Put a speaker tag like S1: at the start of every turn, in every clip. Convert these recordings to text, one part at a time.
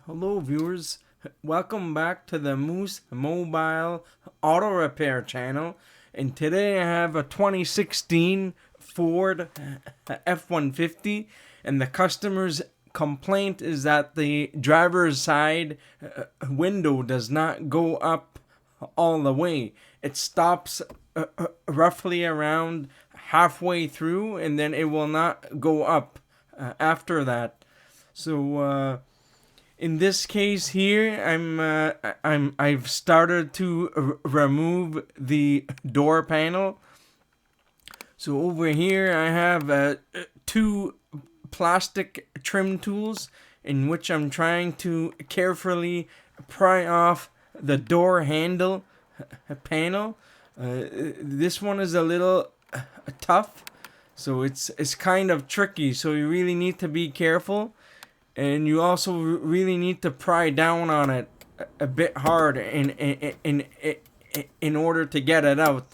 S1: Hello viewers, welcome back to the Moose Mobile Auto Repair channel, and today I have a 2016 Ford F-150, and the customer's complaint is that the driver's side window does not go up all the way. It stops roughly around halfway through, and then it will not go up after that. So in this case here, I've started to remove the door panel. So over here I have two plastic trim tools in which I'm trying to carefully pry off the door handle panel. This one is a little tough, so it's kind of tricky, so you really need to be careful. And you also really need to pry down on it a bit hard in order to get it out.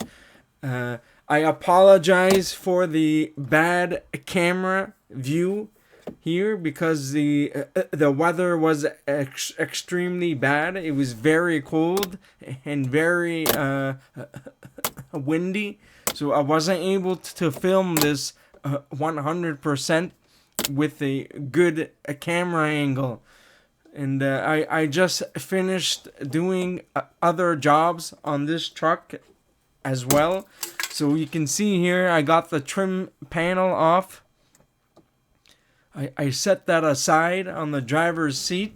S1: I apologize for the bad camera view here because the weather was extremely bad. It was very cold and very windy, so I wasn't able to film this 100% with a good camera angle. And I just finished doing other jobs on this truck as well. So you can see here I got the trim panel off. I set that aside on the driver's seat,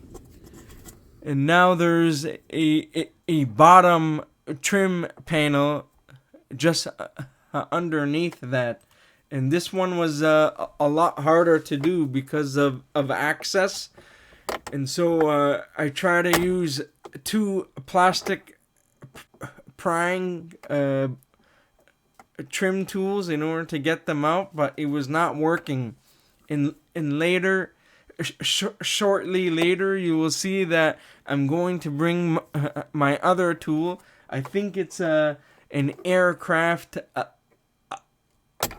S1: and now there's a bottom trim panel just underneath that. And this one was a lot harder to do because of access. And so I try to use two plastic prying trim tools in order to get them out, but it was not working. And later, shortly later, you will see that I'm going to bring my other tool. I think it's an aircraft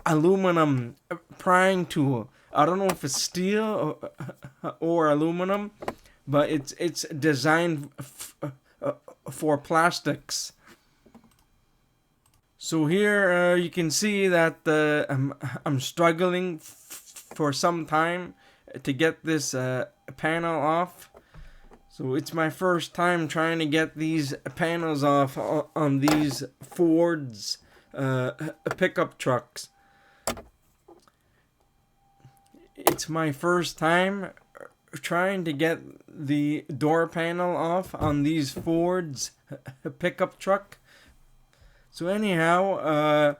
S1: aluminum prying tool. I don't know if it's steel or aluminum, but it's designed for plastics. So here you can see that I'm struggling for some time to get this panel off. So it's my first time trying to get these panels off on these Ford's pickup trucks. It's my first time trying to get the door panel off on these Ford's pickup truck. So anyhow,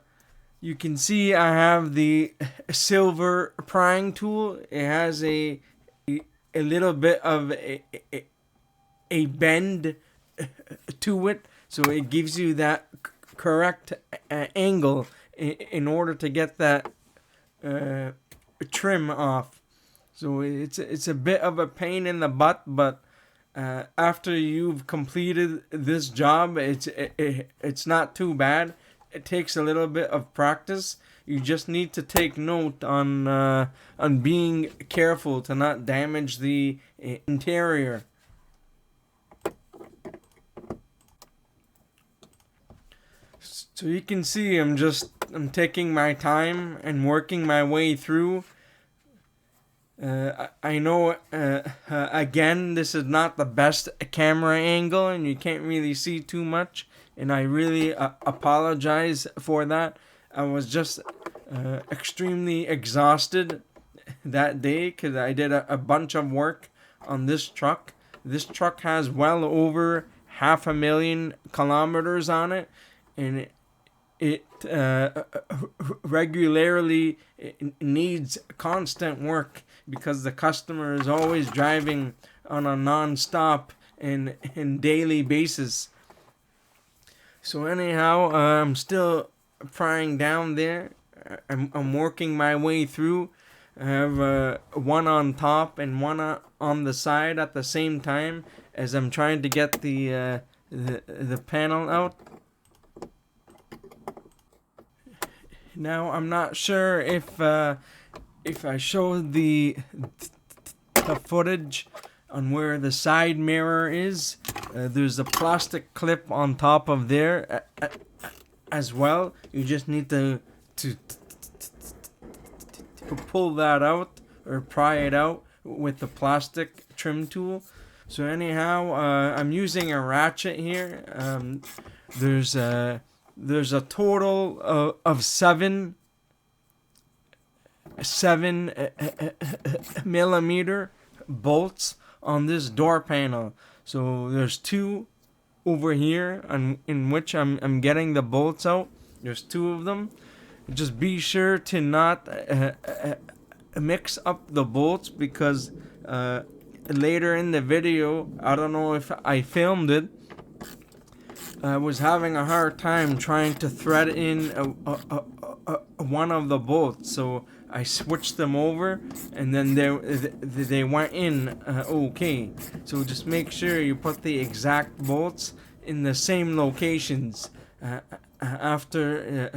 S1: you can see I have the silver prying tool. It has a little bit of a bend to it, so it gives you that correct angle in order to get that trim off. So it's a bit of a pain in the butt, but after you've completed this job, it's not too bad. It takes a little bit of practice. You just need to take note on being careful to not damage the interior. So you can see I'm taking my time and working my way through. I know again this is not the best camera angle and you can't really see too much, and I really apologize for that. I was just extremely exhausted that day because I did a bunch of work on this truck. This truck has well over 500,000 kilometers on it, and it regularly needs constant work because the customer is always driving on a non-stop and daily basis. So anyhow, I'm still prying down there. I'm working my way through. I have one on top and one on the side at the same time as I'm trying to get the panel out. Now I'm not sure if I showed the footage on where the side mirror is. There's a plastic clip on top of there as well. You just need to pull that out or pry it out with the plastic trim tool. So anyhow, I'm using a ratchet here. There's a total of seven millimeter bolts on this door panel. So there's two over here in which I'm getting the bolts out. There's two of them. Just be sure to not mix up the bolts, because later in the video, I don't know if I filmed it, I was having a hard time trying to thread in one of the bolts, so I switched them over, and then they went in okay. So just make sure you put the exact bolts in the same locations after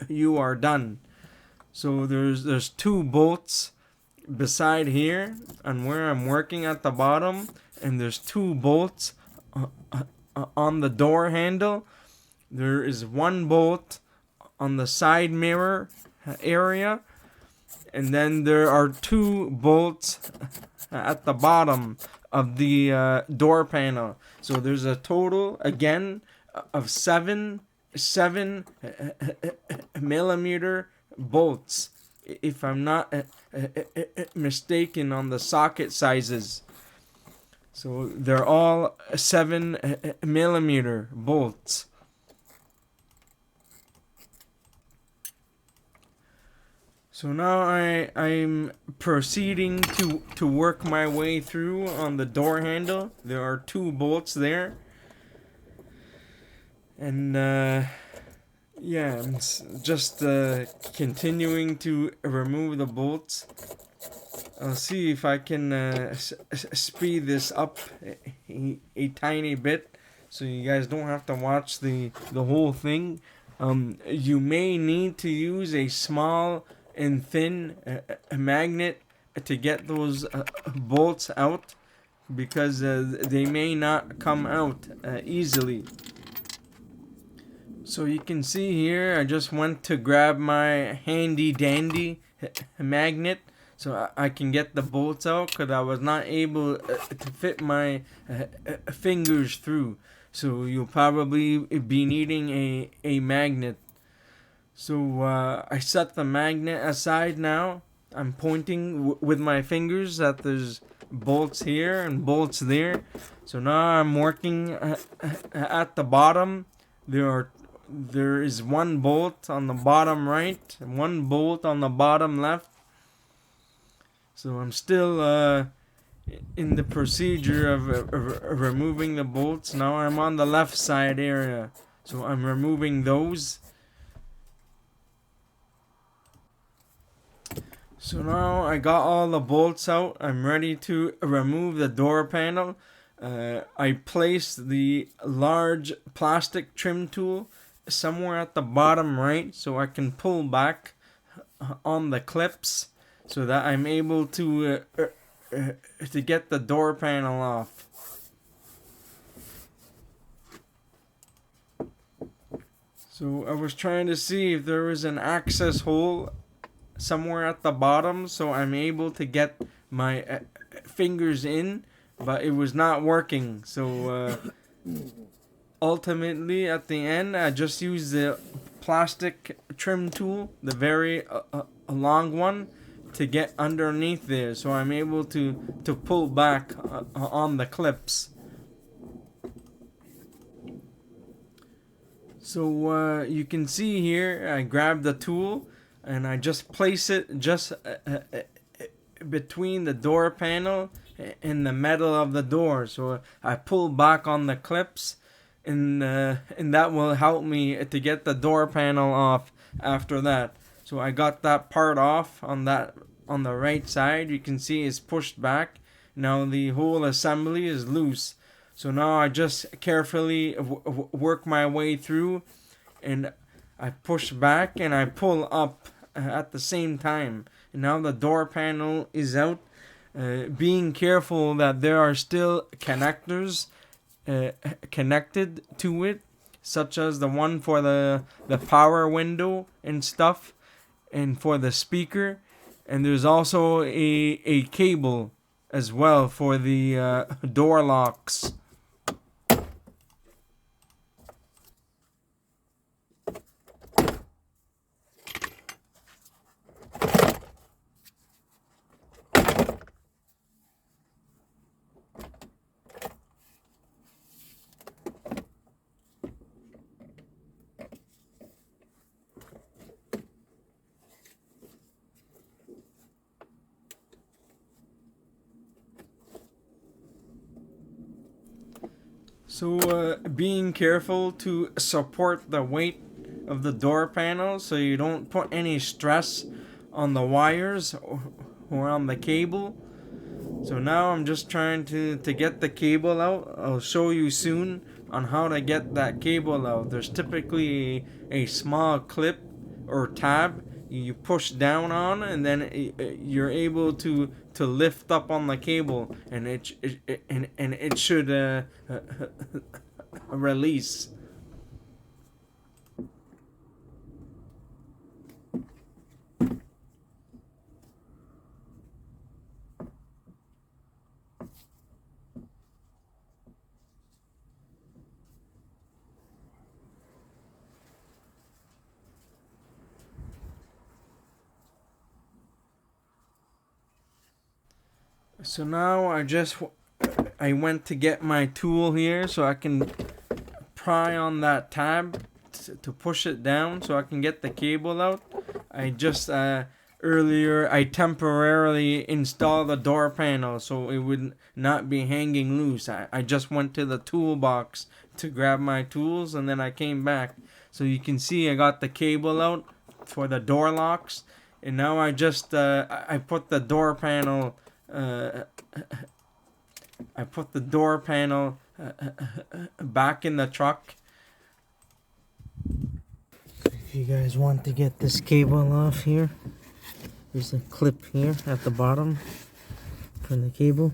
S1: you are done. So there's two bolts beside here and where I'm working at the bottom, and there's two bolts on the door handle. There is one bolt on the side mirror area, and then there are two bolts at the bottom of the door panel. So there's a total again of seven millimeter bolts, if I'm not mistaken, on the socket sizes. So they're all 7 millimeter bolts. So now I'm proceeding to work my way through on the door handle. There are two bolts there. And yeah, I'm just continuing to remove the bolts. I'll see if I can speed this up a tiny bit, so you guys don't have to watch the whole thing. You may need to use a small and thin magnet to get those bolts out, because they may not come out easily. So you can see here, I just went to grab my handy dandy magnet so I can get the bolts out, because I was not able to fit my fingers through. So you'll probably be needing a magnet. So I set the magnet aside now. I'm pointing with my fingers that there's bolts here and bolts there. So now I'm working at the bottom. There is one bolt on the bottom right and one bolt on the bottom left. So I'm still in the procedure of removing the bolts. Now I'm on the left side area, so I'm removing those. So now I got all the bolts out. I'm ready to remove the door panel. I placed the large plastic trim tool somewhere at the bottom right, so I can pull back on the clips so that I'm able to get the door panel off. So I was trying to see if there was an access hole somewhere at the bottom, so I'm able to get my fingers in, but it was not working. So ultimately at the end, I just used the plastic trim tool, the very long one, to get underneath there, so I'm able to pull back on the clips. So you can see here, I grabbed the tool and I just place it just between the door panel and the metal of the door. So I pull back on the clips, and that will help me to get the door panel off after that. So I got that part off on the right side. You can see it's pushed back. Now the whole assembly is loose. So now I just carefully work my way through, and I push back and I pull up at the same time. And now the door panel is out. being careful that there are still connectors connected to it, such as the one for the power window and stuff, and for the speaker. And there's also a cable as well for the door locks. So being careful to support the weight of the door panel so you don't put any stress on the wires or on the cable. So now I'm just trying to get the cable out. I'll show you soon on how to get that cable out. There's typically a small clip or tab you push down on, and then you're able to lift up on the cable, and it should release. So now I went to get my tool here so I can pry on that tab to push it down so I can get the cable out. I just earlier I temporarily installed the door panel so it would not be hanging loose. I just went to the toolbox to grab my tools, and then I came back. So you can see I got the cable out for the door locks, and now I just I put the door panel back in the truck. If you guys want to get this cable off here, there's a clip here at the bottom for the cable.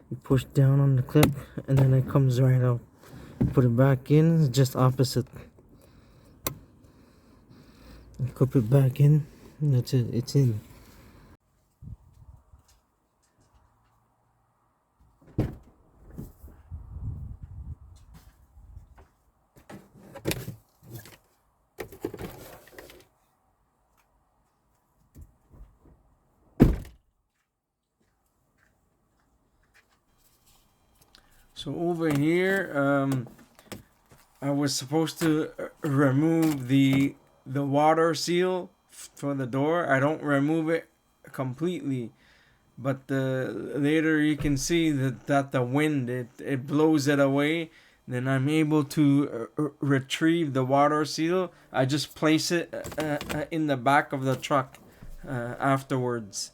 S1: You push down on the clip and then it comes right out. Put it back in, it's just opposite. You clip it back in, and that's it, it's in. So over here, I was supposed to remove the water seal for the door. I don't remove it completely, but later you can see that the wind it blows it away. Then I'm able to retrieve the water seal. I just place it in the back of the truck afterwards.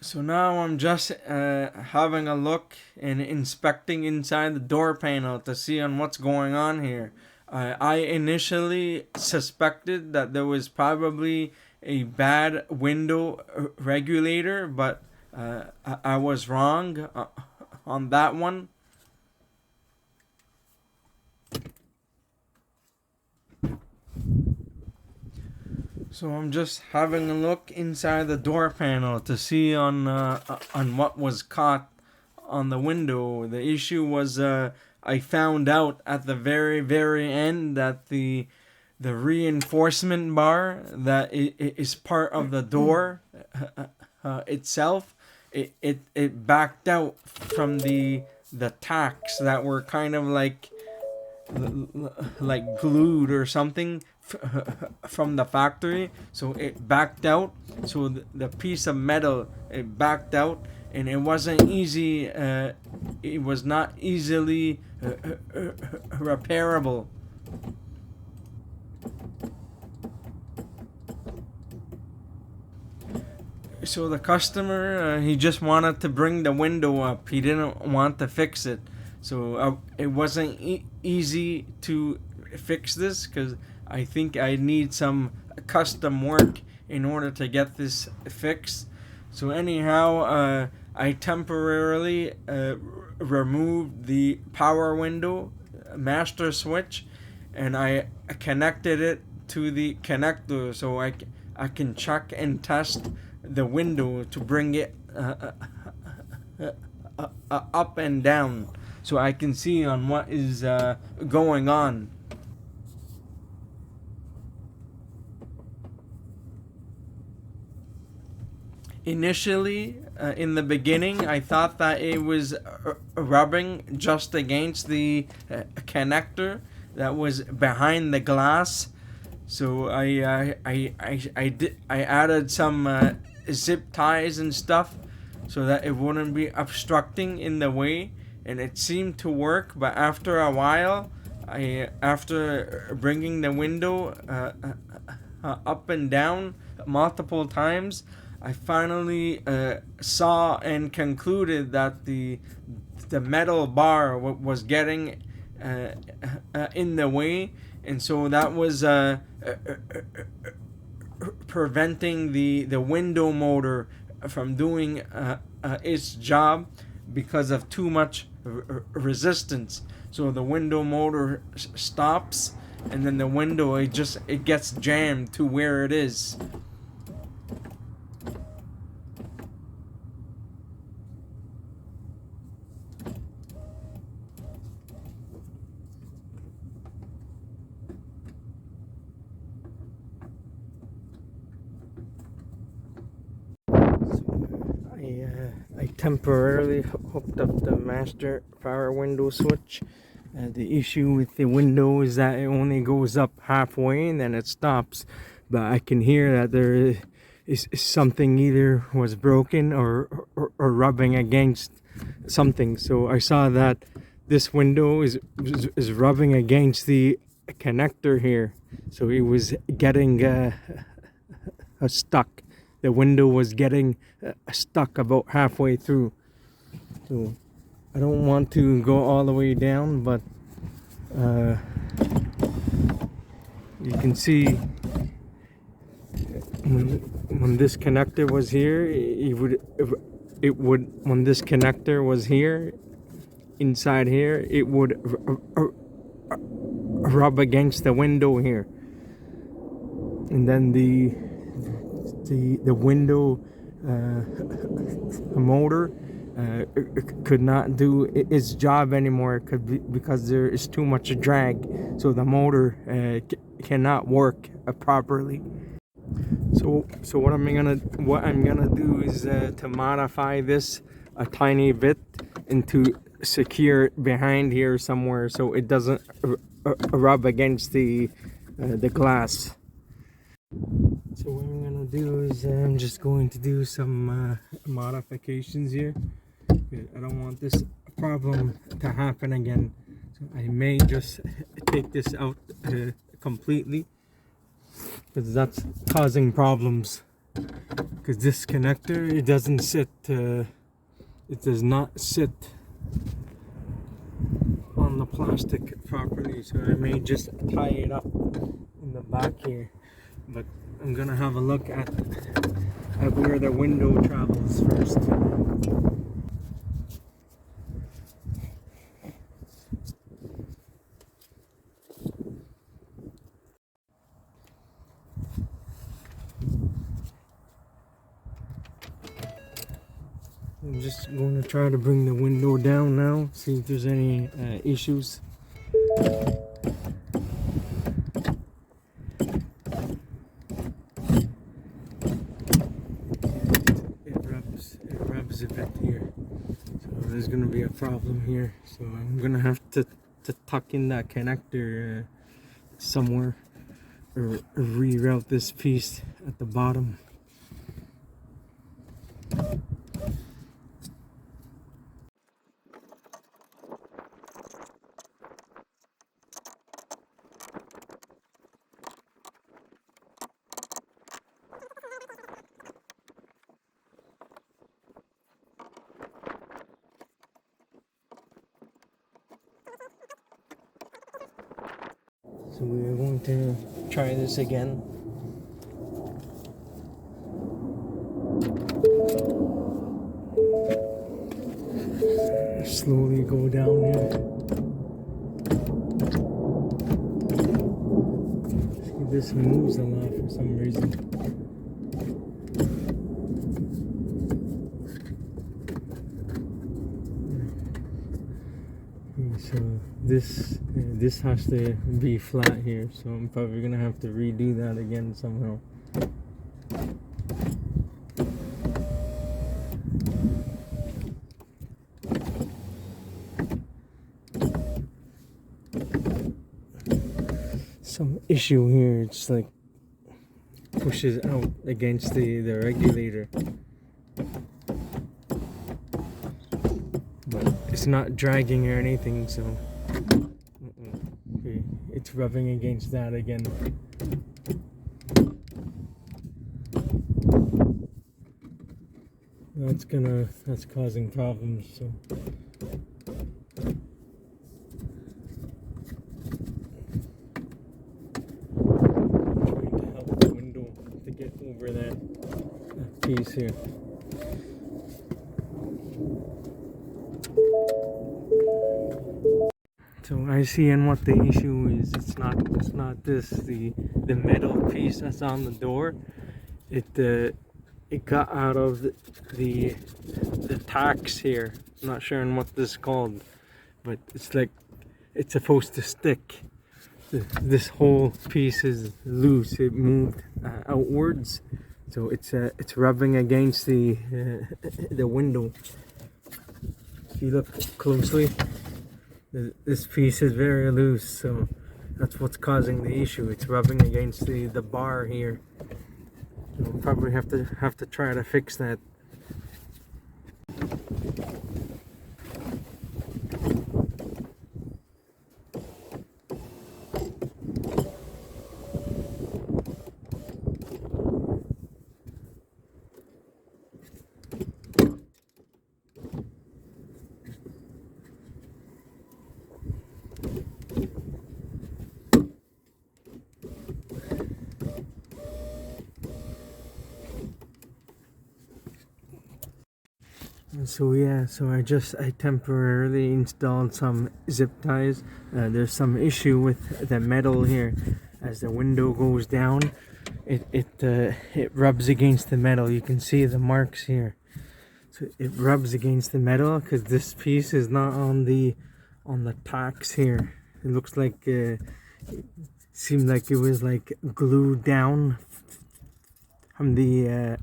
S1: So now I'm just having a look and inspecting inside the door panel to see on what's going on here. I initially suspected that there was probably a bad window regulator, but I was wrong on that one. So I'm just having a look inside the door panel to see on what was caught on the window. The issue was I found out at the very end that the reinforcement bar that is part of the door itself, it backed out from the tacks that were kind of like glued or something from the factory. So it backed out, so the piece of metal, it backed out, and it wasn't easy, it was not easily repairable. So the customer, he just wanted to bring the window up. He didn't want to fix it. So it wasn't easy to fix this because I think I need some custom work in order to get this fixed. So anyhow, I temporarily removed the power window master switch, and I connected it to the connector so I can check and test the window to bring it up and down so I can see on what is going on. Initially, in the beginning, I thought that it was rubbing just against the connector that was behind the glass. So I added some zip ties and stuff so that it wouldn't be obstructing in the way, and it seemed to work. But after a while, after bringing the window up and down multiple times, I finally saw and concluded that the metal bar was getting in the way, and so that was preventing the window motor from doing its job because of too much resistance. So the window motor stops, and then the window it gets jammed to where it is. I temporarily hooked up the master power window switch. The issue with the window is that it only goes up halfway and then it stops. But I can hear that there is something either was broken or rubbing against something. So I saw that this window is rubbing against the connector here. So it was getting stuck. The window was getting stuck about halfway through. So I don't want to go all the way down, but you can see when this connector was here, it would when this connector was here inside here, it would rub against the window here, and then the window motor could not do its job anymore because there is too much drag, so the motor cannot work properly. So what I'm gonna do is to modify this a tiny bit and to secure it behind here somewhere so it doesn't rub against the glass. So what I'm gonna do is I'm just going to do some modifications here. I don't want this problem to happen again, so I may just take this out completely, because that's causing problems. Because this connector, it does not sit on the plastic properly, so I may just tie it up in the back here. But I'm gonna have a look at where the window travels first. I'm just going to try to bring the window down now, see if there's any issues. It rubs a bit here, so there's going to be a problem here. So I'm going to have to tuck in that connector somewhere, or reroute this piece at the bottom. So we are going to try this again. Slowly go down here. See, this moves a lot for some reason. So this has to be flat here, so I'm probably gonna have to redo that again somehow. Some issue here, it's like pushes out against the regulator, but it's not dragging or anything, so okay, it's rubbing against that again. That's causing problems, so over that piece here. So I see, and what the issue is, it's not this the metal piece that's on the door. It got out of the tacks here. I'm not sure what this is called, but it's like it's supposed to stick. This whole piece is loose. It moved outwards, so it's rubbing against the window. If you look closely, this piece is very loose, so that's what's causing the issue. It's rubbing against the bar here. We'll probably have to try to fix that. So yeah, so I temporarily installed some zip ties. There's some issue with the metal here. As the window goes down, it rubs against the metal. You can see the marks here. So it rubs against the metal because this piece is not on the tacks here. It looks like it seemed like it was like glued down from the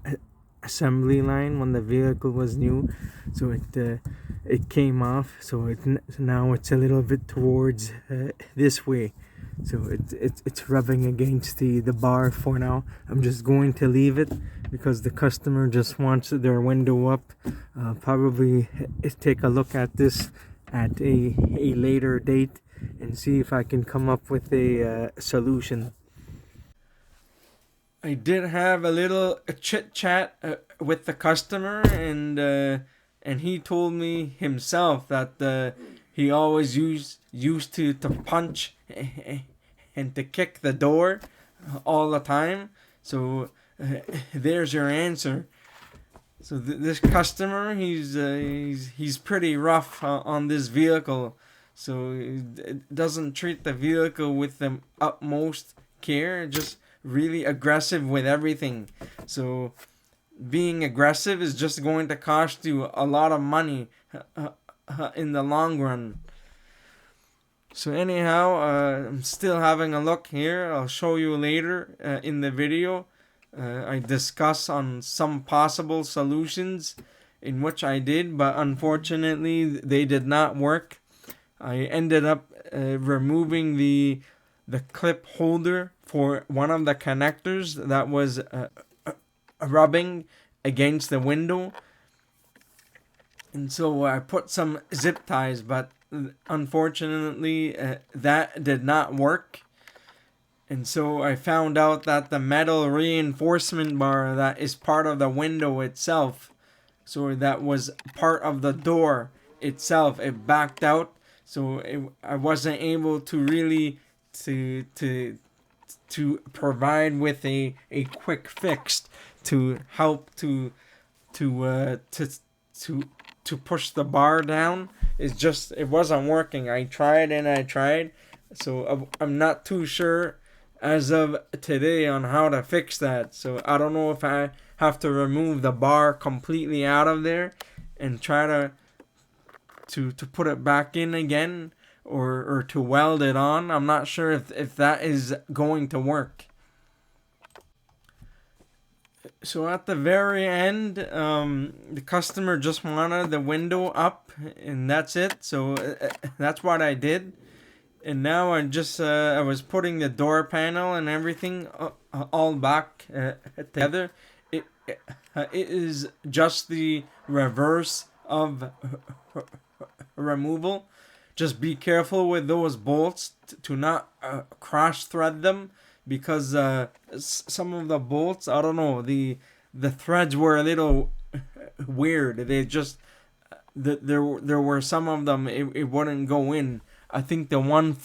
S1: assembly line when the vehicle was new, so it came off. So now it's a little bit towards this way, so it's rubbing against the bar for now. I'm just going to leave it because the customer just wants their window up. Probably take a look at this at a later date and see if I can come up with a solution. I did have a little chit chat with the customer, and he told me himself that he always used to punch and to kick the door all the time. So there's your answer. So this customer, he's pretty rough on this vehicle. So it doesn't treat the vehicle with the utmost care. Just really aggressive with everything. So being aggressive is just going to cost you a lot of money in the long run. So anyhow, I'm still having a look here. I'll show you later in the video. I discuss on some possible solutions in which I did, but unfortunately they did not work. I ended up removing the clip holder for one of the connectors that was rubbing against the window, and so I put some zip ties, but unfortunately that did not work. And so I found out that the metal reinforcement bar that is part of the window itself, so that was part of the door itself, it backed out. So I wasn't able to really to provide with a quick fix to help to push the bar down. It wasn't working. I tried and I tried, so I'm not too sure as of today on how to fix that. So I don't know if I have to remove the bar completely out of there and try to put it back in again, or to weld it on. I'm not sure if that is going to work. So at the very end, the customer just wanted the window up, and that's it. So that's what I did. And now I was putting the door panel and everything all back together. It is just the reverse of removal. Just be careful with those bolts to not cross thread them, because some of the bolts, I don't know, the threads were a little weird. They just there were some of them it wouldn't go in. I think the one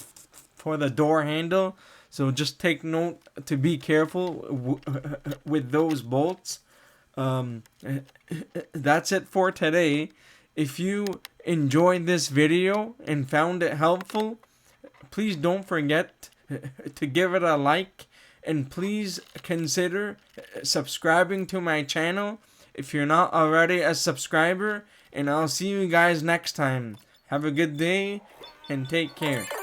S1: for the door handle. So just take note to be careful with those bolts. That's it for today. If you enjoyed this video and found it helpful, please don't forget to give it a like, and please consider subscribing to my channel if you're not already a subscriber, and I'll see you guys next time. Have a good day and take care.